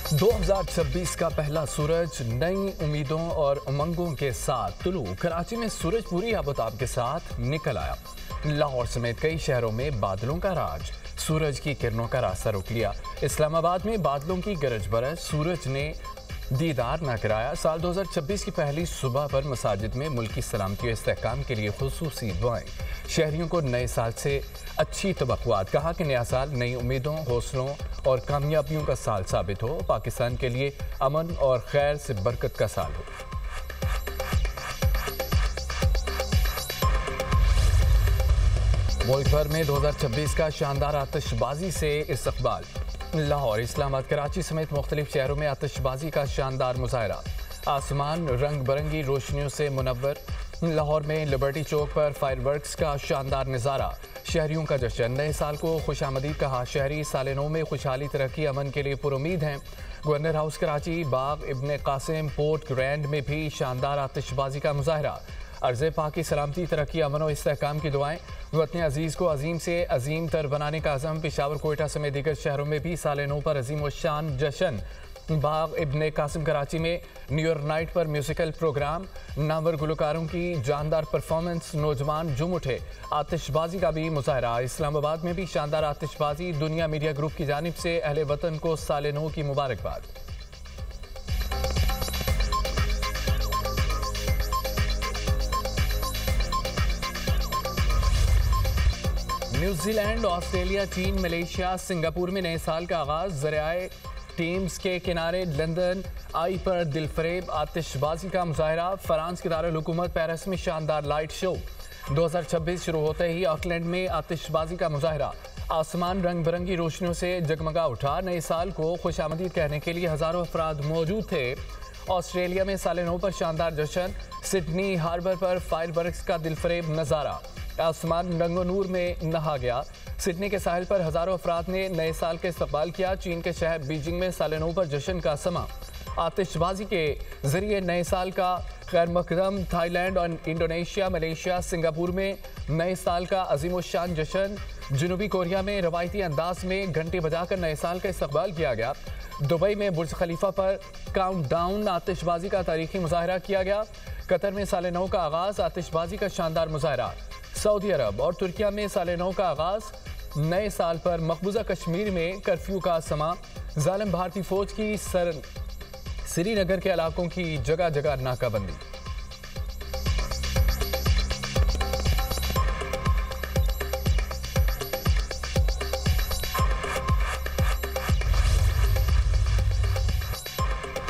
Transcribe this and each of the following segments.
2026 का पहला सूरज नई उम्मीदों और उमंगों के साथ तुलू कराची में सूरज पूरी आबोताब के साथ निकल आया। लाहौर समेत कई शहरों में बादलों का राज, सूरज की किरणों का रास्ता रोक लिया। इस्लामाबाद में बादलों की गरज बरस सूरज ने दीदार न कराया। साल 2026 की पहली सुबह पर मसाजिद में मुल्क की सलामती और इस्तेहकाम के लिए खुसूसी दुआएं। शहरियों को नए साल से अच्छी तवक्कुआत। कहा कि नया साल नई उम्मीदों, हौसलों और कामयाबियों का साल साबित हो। पाकिस्तान के लिए अमन और खैर से बरकत का साल हो। मुल्क भर में 2026 का शानदार आतिशबाजी से इस्तकबाल। लाहौर, इस्लामाबाद, कराची समेत मुख्तलिफ शहरों में आतिशबाजी का शानदार मुजाहरा। आसमान रंग बिरंगी रोशनियों से मुनव्वर। लाहौर में लिबर्टी चौक पर फायरवर्क्स का शानदार नज़ारा। शहरियों का जश्न। नए साल को खुशामदीद कहा। शहरी साल नौ में खुशहाली, तरक्की, अमन के लिए पुरुमीद हैं। गवर्नर हाउस कराची, बाग इब्ने कासिम, पोर्ट ग्रैंड में भी शानदार आतिशबाजी का मुजाहरा। अर्ज़ पाक की सलामती, तरक्की, अमन और इस्तेहकाम की दुआएं। वतन अजीज़ को अजीम से अजीम तर बनाने का अज़म। पेशावर, कोयटा समेत दीगर शहरों में भी साल नौ पर अजीम व शान जश्न। बाग इब्ने कासिम कराची में न्यू ईयर नाइट पर म्यूजिकल प्रोग्राम। नामवर गुलकारों की जानदार परफॉर्मेंस, नौजवान झूम उठे। आतिशबाजी का भी मुजाहरा। इस्लामाबाद में भी शानदार आतिशबाजी। दुनिया मीडिया ग्रुप की जानिब से अहले वतन को साल नौ की मुबारकबाद। न्यूजीलैंड, ऑस्ट्रेलिया, चीन, मलेशिया, सिंगापुर में नए साल का आगाज। ज़रियाए टीम्स के किनारे लंदन आई पर दिलफरेब आतिशबाजी का मुजाहरा। फ्रांस के दारुल हुकूमत पेरिस में शानदार लाइट शो। 2026 शुरू होते ही ऑकलैंड में आतिशबाजी का मुजाहरा। आसमान रंग बिरंगी रोशनियों से जगमगा उठा। नए साल को खुशामदीद कहने के लिए हज़ारों अफराद मौजूद थे। ऑस्ट्रेलिया में साल नौ पर शानदार जश्न। सिडनी हार्बर पर फायरवर्क्स का दिलफरेब नज़ारा। आसमान रंगो नूर में नहा गया। सिडनी के साहिल पर हज़ारों अफराद ने नए साल का इस्तकबाल किया। चीन के शहर बीजिंग में साल नौ पर जश्न का समा। आतिशबाजी के जरिए नए साल का खैर मकदम। थाईलैंड और इंडोनेशिया, मलेशिया, सिंगापुर में नए साल का अजीमोशान जश्न। जनूबी कोरिया में रवायती अंदाज में घंटी बजाकर नए साल का इस्तकबाल किया गया। दुबई में बुर्ज खलीफा पर काउंटडाउन आतिशबाजी का तारीखी मुजाहरा किया गया। कतर में साल नौ का आगाज, आतिशबाजी का शानदार मुजाहरा। सऊदी अरब और तुर्किया में साल नौ का आगाज। नए साल पर मकबूजा कश्मीर में कर्फ्यू का समा। जालिम भारतीय फौज की श्रीनगर के इलाकों की जगह जगह नाकाबंदी।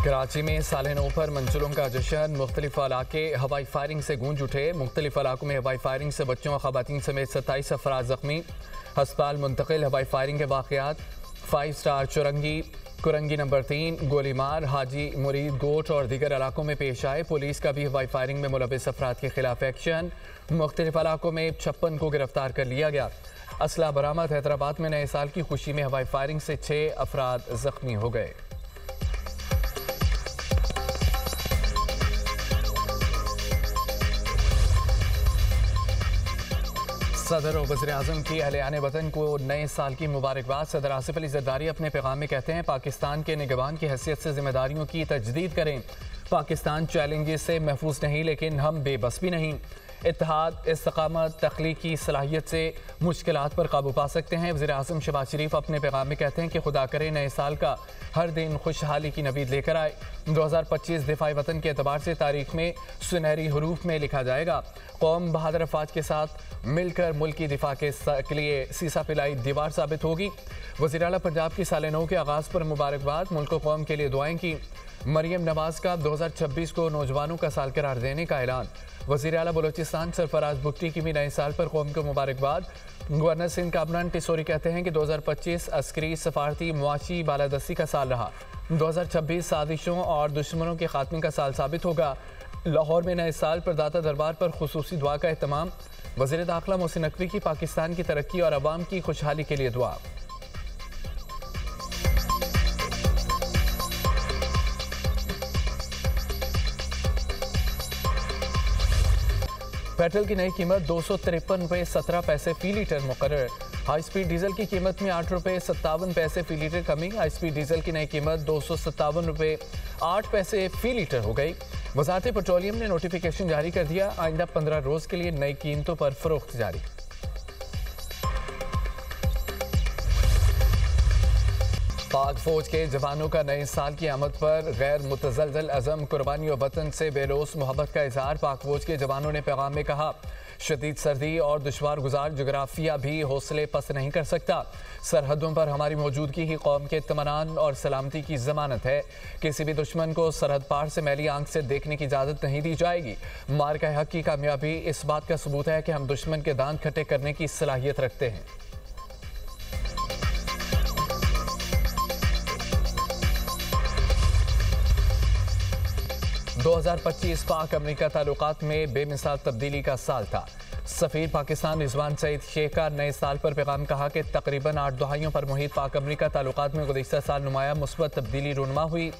कराची में साल नौ पर मंजिलों का जश्न। मुख्तलिफ इलाके हवाई फायरिंग से गूंज उठे। मुख्तलिफ इलाकों में हवाई फायरिंग से बच्चों और खवातीन समेत 27 अफराद जख्मी। हस्पताल मुंतकिल। हवाई फायरिंग के वाक़यात 5 स्टार चुरंगी, कुरंगी नंबर 3, गोलीमार, हाजी मुरीद, गोट और दीगर इलाकों में पेश आए। पुलिस का भी हवाई फायरिंग में मुलविस अफराद के खिलाफ एक्शन। मुख्तलिफ इलाकों में 56 को गिरफ्तार कर लिया गया। असला बरामद। हैदराबाद में नए साल की खुशी में हवाई फायरिंग से 6 अफराद जख्मी हो गए। सदर और वज़ीर-ए-आज़म की अहले वतन को नए साल की मुबारकबाद। सदर आसिफ अली ज़रदारी अपने पैगाम में कहते हैं, पाकिस्तान के निगहबान की हैसियत से जिम्मेदारियों की तजदीद करें। पाकिस्तान चैलेंजेस से महफूज नहीं, लेकिन हम बेबस भी नहीं। इत्तेहाद, इस्तकामत, तख्लीकी सलाहियत से मुश्किलात पर काबू पा सकते हैं। वज़ीर-ए-आज़म शहबाज शरीफ अपने पैगाम में कहते हैं कि खुदा करे नए साल का हर दिन खुशहाली की नवीद लेकर आए। 2025 दिफाई वतन के एतबार से तारीख में सुनहरी हरूफ में लिखा जाएगा। कौम बहादुर अफवाज के साथ मिलकर मुल्क की दिफा के लिए सीसा पिलाई दीवार साबित होगी। वज़ीर आला पंजाब की साल नौ के आगाज़ पर मुबारकबाद। मुल्क व कौम के लिए दुआएं की। मरियम नवाज का 2026 को नौजवानों का साल करार देने का ऐलान। वज़ीर आला बलोचिस्तान सरफराज भुट्टी की भी नए साल पर कौम को मुबारकबाद। गवर्नर सिंध काबरान टिसोरी कहते हैं कि 2025 अस्करी, सफारती, मुआशी बालादस्ती का साल रहा। 2026 साजिशों और दुश्मनों के खात्मे का साल साबित होगा। लाहौर में नए साल पर दाता दरबार पर खुसूसी दुआ का एहतमाम। वज़ीर दाखिला मोहसिन नकवी की पाकिस्तान की तरक्की और अवाम की खुशहाली के लिए दुआ। पेट्रोल की नई कीमत 253 रुपये 17 पैसे फी लीटर मुकर्रर। हाई स्पीड डीजल की कीमत में 8 रुपये 57 पैसे फी लीटर कमी। हाई स्पीड डीजल की नई कीमत 257 रुपये 8 पैसे फी लीटर हो गई। वजारत पेट्रोलियम ने नोटिफिकेशन जारी कर दिया, आइंदा 15 रोज के लिए नई कीमतों पर फरोख्त जारी। पाक फौज के जवानों का नए साल की आमद पर गैर मुतज़लज़ल अज़म कुर्बानी और वतन से बेलोस मोहब्बत का इजहार। पाक फौज के जवानों ने पैगाम में कहा, शदीद सर्दी और दुश्वार गुजार जोग्राफिया भी हौसले पस्त नहीं कर सकता। सरहदों पर हमारी मौजूदगी ही कौम के इत्मीनान और सलामती की जमानत है। किसी भी दुश्मन को सरहद पार से मैली आंख से देखने की इजाज़त नहीं दी जाएगी। मार्का हक की कामयाबी इस बात का सबूत है कि हम दुश्मन के दांत खट्टे करने की सलाहियत रखते हैं। दो 2025 पाक अमेरिका ताल्लुकात में बेमिसाल तब्दीली का साल था। सफ़ीर पाकिस्तान रिजवान सईद शेख का नए साल पर पैगाम कहा कि तकरीबन 8 दहाइयों पर मुहित पाक अमेरिका ताल्लुकात में गुज़िश्ता साल नुमाया मुस्बत तब्दीली रूनुमा हुई।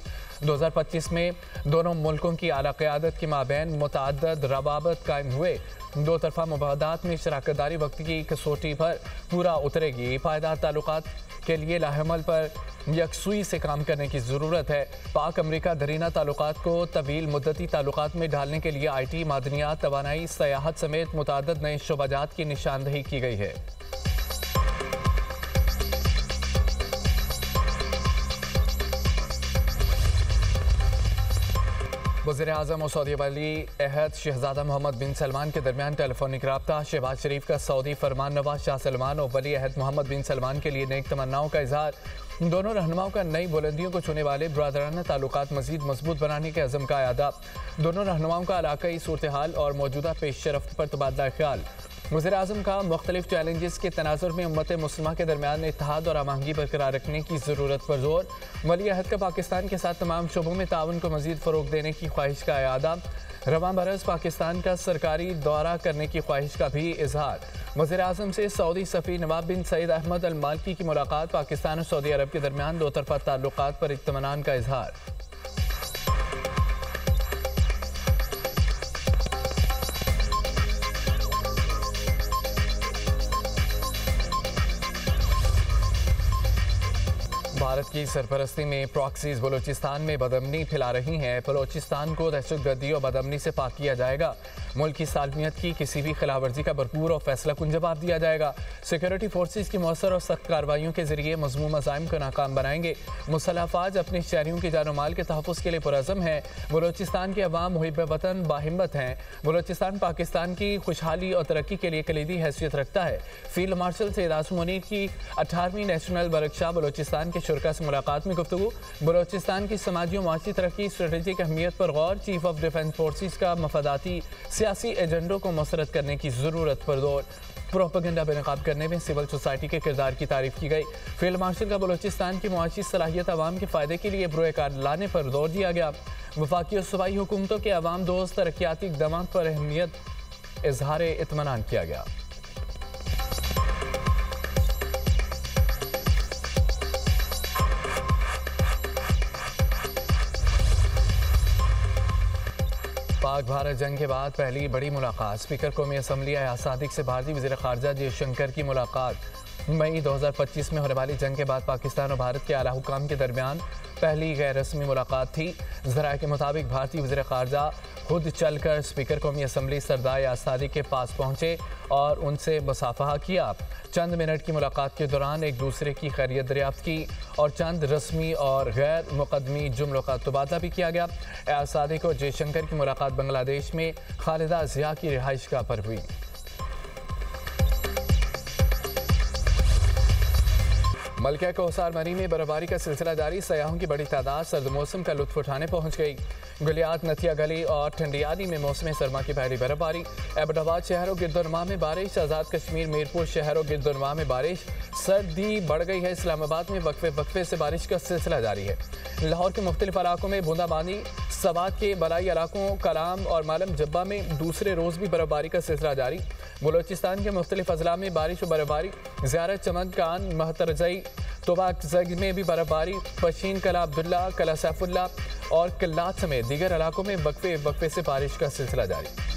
2025 में दोनों मुल्कों की आला क़यादत के माबैन मुतअद्दिद रवाबत कायम हुए। दो तरफा मुबाहदात में शराकतदारी वक्त की कसौटी पर पूरा उतरेगी। पायदार ताल्लुकात के लिए लाहेमल पर यकसुई से काम करने की ज़रूरत है। पाक अमेरिका दरीना ताल्लुकात को तवील मुद्दती ताल्लुकात में ढालने के लिए IT, मादनियात, तवानाई, सयाहत समेत मुतअद्दिद नए शोबाजात की निशानदही की गई है। वज़ीर-ए-आज़म और सऊदी वली अहद शहजादा मोहम्मद बिन सलमान के दरमियान टेलीफोनिक रब्ता। शहबाज शरीफ का सऊदी फरमान नवाज शाह सलमान और वली अहद मोहम्मद बिन सलमान के लिए नेक तमन्नाओं का इजहार। दोनों रहनुमाओं का नई बुलंदियों को छूने वाले ब्रादराना ताल्लुकात मज़ीद मजबूत बनाने के अज़म का अदा। दोनों रहनुमाओं का इलाकाई सूरत हाल और मौजूदा पेश रफ्त पर तबादला ख्याल। वज़ीर-ए-आज़म का मुख्तलिफ चैलेंजेस के तनाजुर में उम्मत मुस्लिमा के दरमियान इत्तेहाद और आमांगी बरकरार रखने की ज़रूरत पर जोर। वली अहद का पाकिस्तान के साथ तमाम शोबों में ताउन को मज़ीद फ़रोग़ देने की ख्वाहिश का इरादा। रवां बरस पाकिस्तान का सरकारी दौरा करने की ख्वाहिश का भी इजहार। वज़ीर-ए-आज़म से सऊदी सफ़ीर नवाब बिन सईद अहमद अल मालकी की मुलाकात। पाकिस्तान और सऊदी अरब के दरमियान दो तरफा ताल्लुकात पर इत्मीनान का इजहार। भारत की सरपरस्ती में प्रॉक्सीज बलूचिस्तान में बदअमनी फैला रही हैं। बलूचिस्तान को दहशतगर्दी और बदअमनी से पाक किया जाएगा। मुल्क की सालमियत की किसी भी खिलाफवर्जी का भरपूर और फैसला कुन जवाब दिया जाएगा। सिक्योरिटी फोर्सेज की मौसर और सख्त कार्रवाइयों के जरिए मज़मूम अज़ाइम को नाकाम बनाएंगे। मुसल्लह अफ़वाज अपने शहरियों के जान माल के तहफ़्फ़ुज़ के लिए पुरअज़म हैं। बलूचिस्तान के अवाम मुहिब वतन बाहिम्मत हैं। बलूचिस्तान पाकिस्तान की खुशहाली और तरक्की के लिए कलीदी हैसियत रखता है। फील्ड मार्शल सैयद आसिम मुनीर की 18वीं नेशनल वर्कशॉप बलूचिस्तान के शुरका से मुलाकात में गुफ्तगू। बलूचिस्तान की समाजी और माशी तरक्की स्ट्रेटेजिक अहमियत पर गौर। चीफ ऑफ डिफेंस फोर्सेज का मफादाती सियासी एजेंडों को मुस्तरद करने की ज़रूरत पर जोर। प्रोपेगेंडा बेनकाब करने में सिविल सोसाइटी के किरदार की तारीफ की गई। फील्ड मार्शल का बलूचिस्तान की मुआशी सलाहियत आवाम के फ़ायदे के लिए बुरोकार लाने पर जोर दिया गया। वफाकी और सूबाई हुकूमतों के अवाम दोस्त तरक्याती इक़दामात पर अहमियत इजहार इत्मीनान किया गया। पाक भारत जंग के बाद पहली बड़ी मुलाकात। स्पीकर कौमी असम्बली अयाज सादिक से भारतीय वज़ीर ख़ारजा जयशंकर की मुलाकात। मई 2025 में होने वाली जंग के बाद पाकिस्तान और भारत के आला हुकाम के दरमियान पहली गैर रस्मी मुलाकात थी। ज़राए के मुताबिक भारतीय वज़ीर ख़ारजा खुद चलकर स्पीकर कौमी असम्बली सरदार अयाज सादिक के पास पहुँचे और उनसे मुसाफहा किया। चंद मिनट की मुलाकात के दौरान एक दूसरे की खैरियत दरियाफ्त की और चंद रस्मी और गैर मुकदमी जुमलों का तबादला भी किया गया। अयाज सादिक और जयशंकर की मुलाकात बांग्लादेश में खालिदा ज़िया की रिहाइश गाह पर हुई। मलका कोसार मरी में बर्फबारी का सिलसिला जारी। सयाहों की बड़ी तादाद सर्द मौसम का लुत्फ उठाने पहुंच गई। गुलियात, नथिया गली और ठंडियाली में मौसम सरमा की पहली बर्फबारी। एबटाबाद शहर और गिरदुनमा में बारिश। आज़ाद कश्मीर मीरपुर शहर और गिरदुनमा में बारिश। सर्दी बढ़ गई है। इस्लामाबाद में वक्फे वक्फे से बारिश का सिलसिला जारी है। लाहौर के मुख्तलिफ इलाकों में बूंदाबांदी। सवात के बलाई इलाकों कलाम और मालम जब्बा में दूसरे रोज़ भी बर्फबारी का सिलसिला जारी। बलूचिस्तान के मुख्तलिफ अजला में बारिश और बर्फबारी। ज़ियारत, चमन, कान, महतरजई, तोबाकजग में भी बर्फबारी। पशीन, कला अब्दुल्ला, कला सैफुल्ला और कल्लात समेत दीगर इलाकों में वक्फे वक्फे से बारिश का सिलसिला जारी।